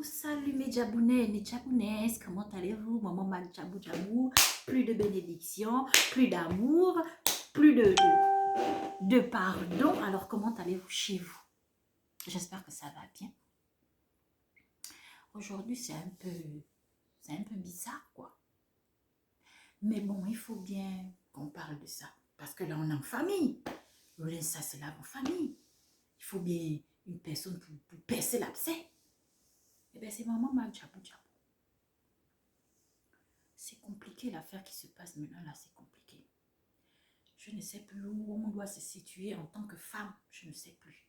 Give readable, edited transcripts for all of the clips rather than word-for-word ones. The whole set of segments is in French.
Salut mes Djabounais, mes Djabounaises, comment allez-vous? Maman m'a Djabou Djabou, plus de bénédiction, plus d'amour, plus de pardon. Alors comment allez-vous chez vous? J'espère que ça va bien. Aujourd'hui c'est un peu bizarre quoi. Mais bon, il faut bien qu'on parle de ça. Parce que là on est en famille. Le linge ça se lave en famille. Il faut bien une personne pour percer l'abcès. Eh bien c'est maman m'a Djabou Djabou. C'est compliqué l'affaire qui se passe maintenant là, c'est compliqué. Je ne sais plus où on doit se situer en tant que femme, je ne sais plus.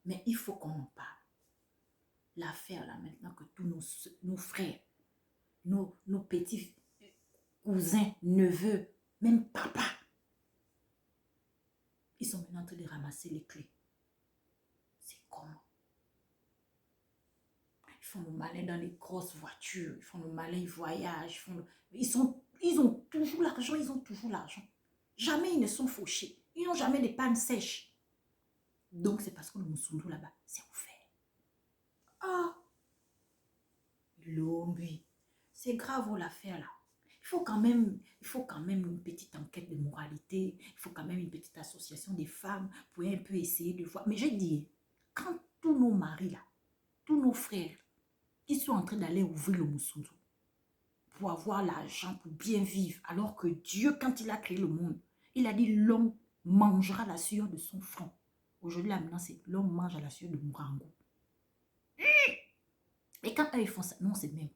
Mais il faut qu'on en parle. L'affaire là maintenant que tous nos frères, nos petits cousins, neveux, même papa, ils sont maintenant en train de ramasser les clés. C'est comment? Ils font le malin dans les grosses voitures, ils font le malin, ils voyagent, ils ont toujours l'argent, ils ont toujours l'argent. Jamais ils ne sont fauchés. Ils n'ont jamais des pannes sèches. Donc, c'est parce que le Moussoundou là-bas, c'est offert. Ah! L'ombi. C'est grave l'affaire là. Il faut quand même une petite enquête de moralité. Il faut quand même une petite association des femmes pour un peu essayer de voir. Mais je dis, quand tous nos maris là, tous nos frères, ils sont en train d'aller ouvrir le Moussoundou pour avoir l'argent, pour bien vivre, alors que Dieu, quand il a créé le monde, il a dit l'homme mangera la sueur de son front. Aujourd'hui, là, maintenant, c'est l'homme mange à la sueur de Mourango. Et quand eux, ils font ça, non, c'est même.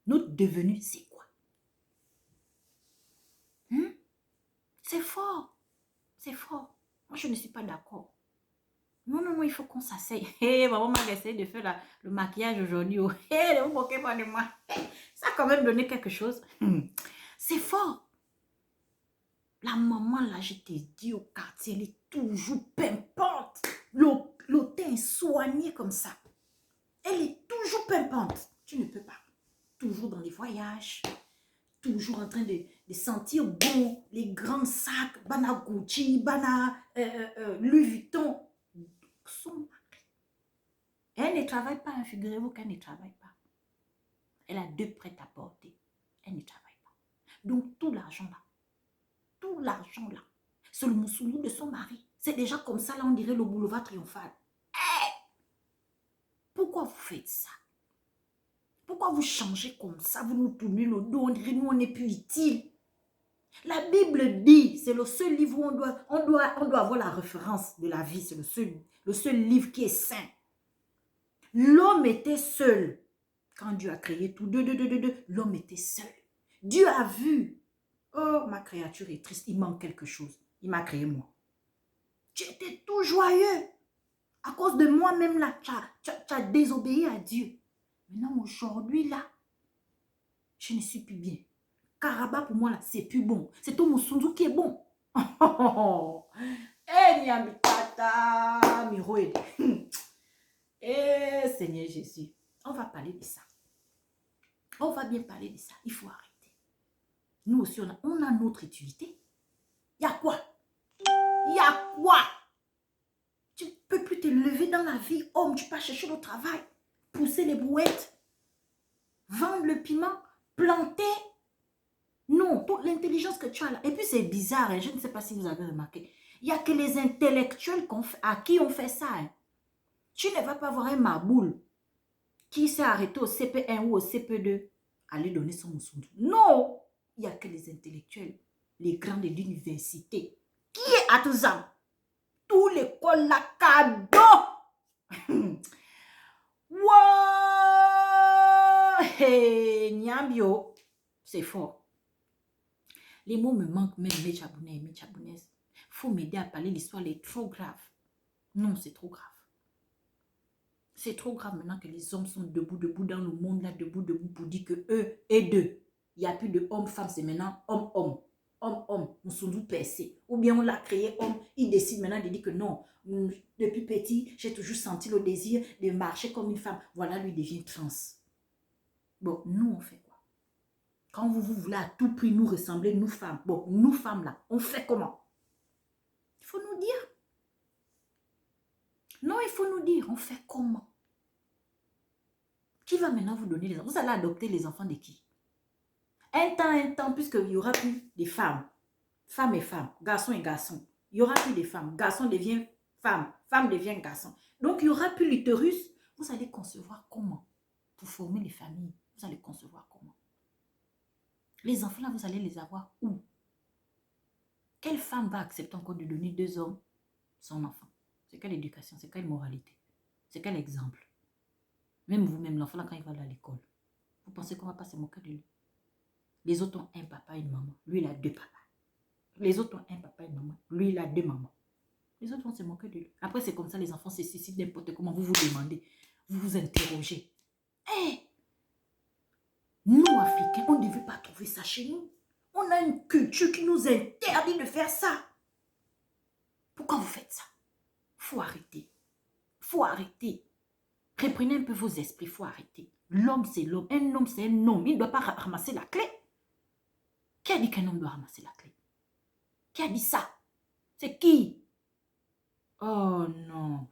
Notre devenu, c'est quoi? C'est fort. C'est fort. Moi, je ne suis pas d'accord. Non, non, non, il faut qu'on s'asseye. Hé, maman m'a essayé de faire le maquillage aujourd'hui. Hé, ne vous moquez pas de moi. Ça a quand même donné quelque chose. C'est fort. La maman, là, je t'ai dit au quartier, elle est toujours pimpante. Le teint est soigné comme ça. Elle est toujours pimpante. Tu ne peux pas. Toujours dans les voyages. Toujours en train de sentir bon. Les grands sacs. Bana Gucci, Bana Louis Vuitton. Son mari. Elle ne travaille pas. Hein, figurez-vous qu'elle ne travaille pas. Elle a 2 prêts à porter. Elle ne travaille pas. Donc tout l'argent là. Tout l'argent là. C'est le moussoulou de son mari. C'est déjà comme ça, là, on dirait le boulevard triomphal. Hey! Pourquoi vous faites ça? Pourquoi vous changez comme ça? Vous nous tournez le dos, on dirait nous, on n'est plus utile. La Bible dit, c'est le seul livre où on doit avoir la référence de la vie. C'est le seul livre qui est saint. L'homme était seul. Quand Dieu a créé tout, l'homme était seul. Dieu a vu. Oh, ma créature est triste, il manque quelque chose. Il m'a créé moi. Tu étais tout joyeux. À cause de moi-même, là, tu as désobéi à Dieu. Maintenant, aujourd'hui, là, je ne suis plus bien. Karaba, pour moi, là, c'est plus bon. C'est ton Moussoundou qui est bon. Eh, Niamitata, Miroede. Eh, Seigneur Jésus, on va parler de ça. On va bien parler de ça. Il faut arrêter. Nous aussi, on a notre utilité. Il y a quoi? Il y a quoi? Tu ne peux plus te lever dans la vie, homme, tu peux chercher le travail, pousser les brouettes, vendre le piment, planter. Non, toute l'intelligence que tu as là. Et puis c'est bizarre, hein, je ne sais pas si vous avez remarqué. Il n'y a que les intellectuels à qui on fait ça. Hein. Tu ne vas pas voir un maboule qui s'est arrêté au CP1 ou au CP2 aller donner son moussoundou. Non, il n'y a que les intellectuels, les grands de l'université. Qui est à tout ça? Tout l'école la cadeau. Wow! Hey, Nyambio. C'est fort. Les mots me manquent même, mes Tchabounais et mes Tchabounaises. Il faut m'aider à parler, l'histoire elle est trop grave. Non, c'est trop grave. C'est trop grave maintenant que les hommes sont debout dans le monde, là, debout pour dire que eux et d'eux. Il n'y a plus de homme-femme, c'est maintenant homme-homme. Homme-homme, Moussoundou percé. Ou bien on l'a créé homme, il décide maintenant de dire que non, depuis petit, j'ai toujours senti le désir de marcher comme une femme. Voilà, lui devient trans. Bon, nous on fait quoi? Quand vous voulez à tout prix nous ressembler, nous femmes, bon, nous femmes là, on fait comment? Il faut nous dire. Non, il faut nous dire, on fait comment? Qui va maintenant vous donner les enfants? Vous allez adopter les enfants de qui? Un temps, puisqu'il n'y aura plus de femmes. Femmes et femmes, garçons et garçons. Il n'y aura plus de femmes. Garçon devient femme, femme devient garçon. Donc, il n'y aura plus l'utérus. Vous allez concevoir comment? Pour former les familles, vous allez concevoir comment? Les enfants, là, vous allez les avoir où? Quelle femme va accepter encore de donner 2 hommes son enfant? C'est quelle éducation? C'est quelle moralité? C'est quel exemple? Même vous-même, l'enfant, là, quand il va à l'école, vous pensez qu'on va pas se moquer de lui? Les autres ont un papa et une maman. Lui, il a 2 papas. Les autres ont un papa et une maman. Lui, il a 2 mamans. Les autres vont se moquer de lui. Après, c'est comme ça, les enfants se suicident n'importe comment. Vous vous demandez, vous vous interrogez. Hé! Nous, Africains, on ne devait pas trouver ça chez nous. On a une culture qui nous interdit de faire ça. Pourquoi vous faites ça? Faut arrêter. Faut arrêter. Reprenez un peu vos esprits, faut arrêter. L'homme, c'est l'homme. Un homme, c'est un homme. Il ne doit pas ramasser la clé. Qui a dit qu'un homme doit ramasser la clé? Qui a dit ça? C'est qui? Oh non.